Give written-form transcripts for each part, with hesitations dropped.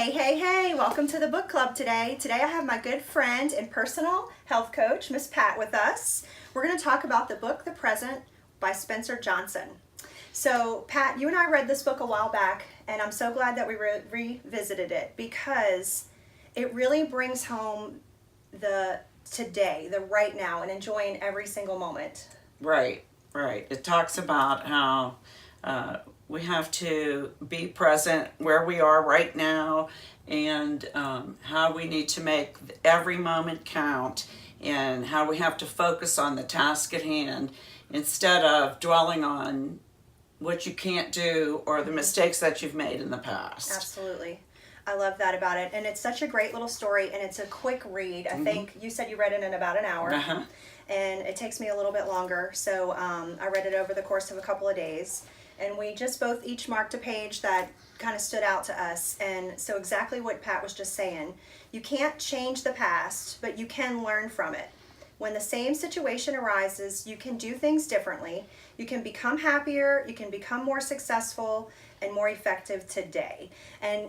Hey, hey, hey, welcome to the book club today. Today I have my good friend and personal health coach, Miss Pat, with us. We're going to talk about the book, The Present, by Spencer Johnson. So, Pat, you and I read this book a while back, and I'm so glad that we revisited it because it really brings home the today, the right now, and enjoying every single moment. Right. It talks about how we have to be present where we are right now, and how we need to make every moment count, and how we have to focus on the task at hand instead of dwelling on what you can't do or the mistakes that you've made in the past. Absolutely. I love that about it. And it's such a great little story, and it's a quick read. I think you said you read it in about an hour. And it takes me a little bit longer. So I read it over the course of a couple of days. And we just both each marked a page that kind of stood out to us. And so exactly what Pat was just saying. You can't change the past, but you can learn from it. When the same situation arises, you can do things differently. You can become happier, you can become more successful and more effective today. And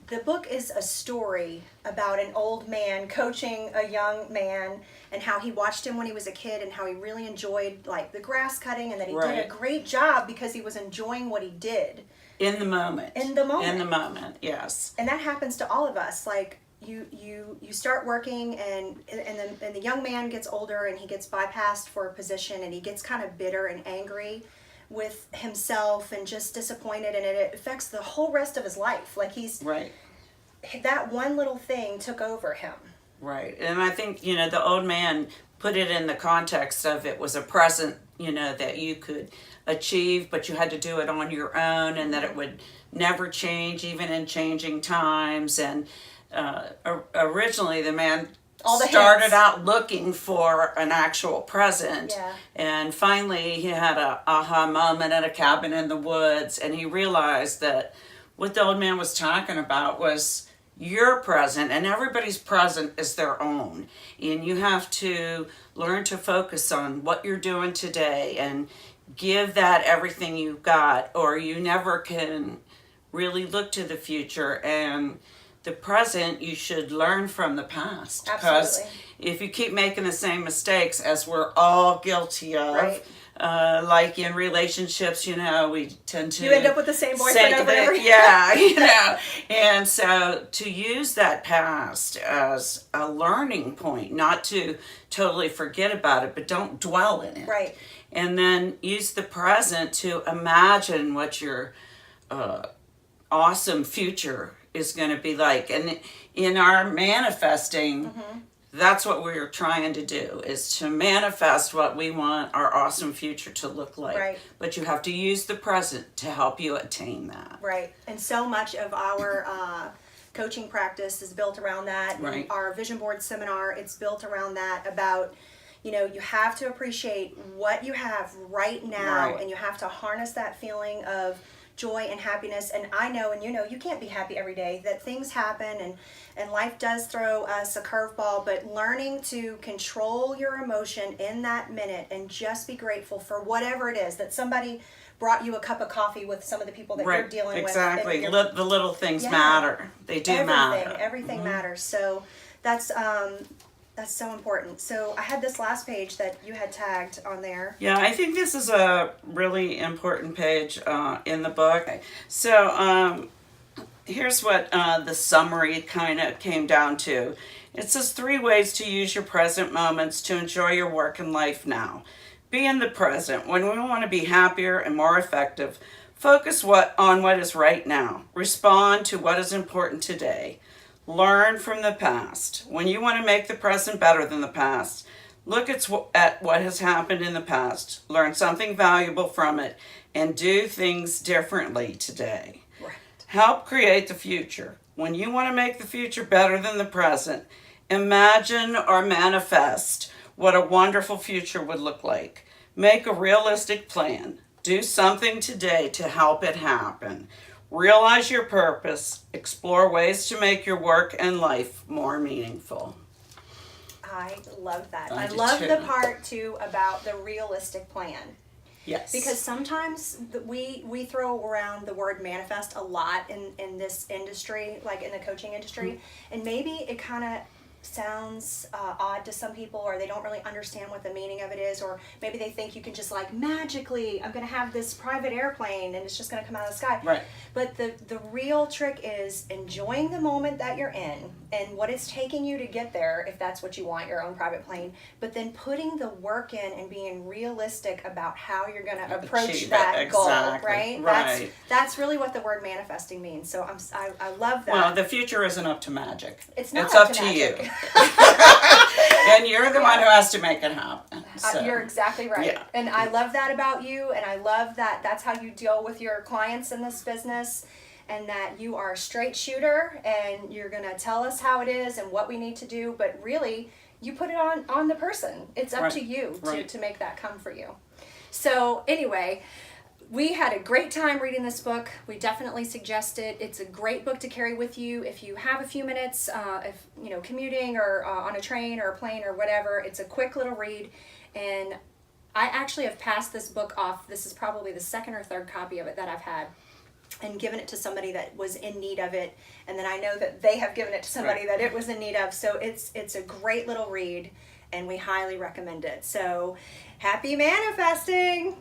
the book is a story about an old man coaching a young man, and how he watched him when he was a kid, and how he really enjoyed like the grass cutting, and that he did a great job because he was enjoying what he did. In the moment, yes. And that happens to all of us. Like you start working, and the young man gets older, and he gets bypassed for a position, and he gets kind of bitter and angry with himself and just disappointed, and it affects the whole rest of his life. Like that one little thing took over him. Right. And I think, the old man put it in the context of it was a present, that you could achieve, but you had to do it on your own, and that it would never change, even in changing times. And originally the man started out looking for an actual present, and finally he had a aha moment at a cabin in the woods, and he realized that what the old man was talking about was your present, and everybody's present is their own, and you have to learn to focus on what you're doing today and give that everything you've got, or you never can really look to the future. And the present, you should learn from the past. Because if you keep making the same mistakes, as we're all guilty of, like in relationships, we tend to... You end up with the same boyfriend over and over. Yeah, And so to use that past as a learning point, not to totally forget about it, but don't dwell in it. Right. And then use the present to imagine what your awesome future is going to be like. And in our manifesting, that's what we're trying to do, is to manifest what we want our awesome future to look like. Right. But you have to use the present to help you attain that. Right. And so much of our coaching practice is built around that. Right. Our vision board seminar, it's built around that, about you have to appreciate what you have right now, and you have to harness that feeling of joy and happiness. And I know, and you can't be happy every day, that things happen, and life does throw us a curveball, but learning to control your emotion in that minute and just be grateful for whatever it is, that somebody brought you a cup of coffee with some of the people that you're dealing with. Exactly. The little things matter. They do matter. Everything matters. So that's so important. So I had this last page that you had tagged on there. Yeah, I think this is a really important page in the book. So here's what the summary kind of came down to. It says 3 ways to use your present moments to enjoy your work and life now. Be in the present. When we want to be happier and more effective, focus on what is right now. Respond to what is important today. Learn from the past. When you want to make the present better than the past, look at what has happened in the past, learn something valuable from it, and do things differently today. Right. Help create the future. When you want to make the future better than the present, imagine or manifest what a wonderful future would look like. Make a realistic plan. Do something today to help it happen. Realize your purpose. Explore ways to make your work and life more meaningful. I love that. I love too. the part too about the realistic plan. Yes. Because sometimes we throw around the word manifest a lot in this industry, like in the coaching industry, and maybe it kind of sounds odd to some people, or they don't really understand what the meaning of it is, or maybe they think you can just like magically, I'm going to have this private airplane and it's just going to come out of the sky. Right. But the real trick is enjoying the moment that you're in and what it's taking you to get there, if that's what you want, your own private plane, but then putting the work in and being realistic about how you're going to approach Achieve it, that goal, exactly. right? Right. That's really what the word manifesting means. So I love that. Well, the future isn't up to magic. It's not It's up up to to you. magic. And you're the one who has to make it happen. So. You're exactly right. Yeah. And I love that about you, and I love that that's how you deal with your clients in this business, and that you are a straight shooter and you're going to tell us how it is and what we need to do, but really you put it on the person. It's up Right. to you Right. to make that come for you. So anyway, we had a great time reading this book. We definitely suggest it. It's a great book to carry with you if you have a few minutes, if commuting or on a train or a plane or whatever. It's a quick little read, and I actually have passed this book off. This is probably the second or third copy of it that I've had, and given it to somebody that was in need of it, and then I know that they have given it to somebody that it was in need of. So it's a great little read, and we highly recommend it. So happy manifesting!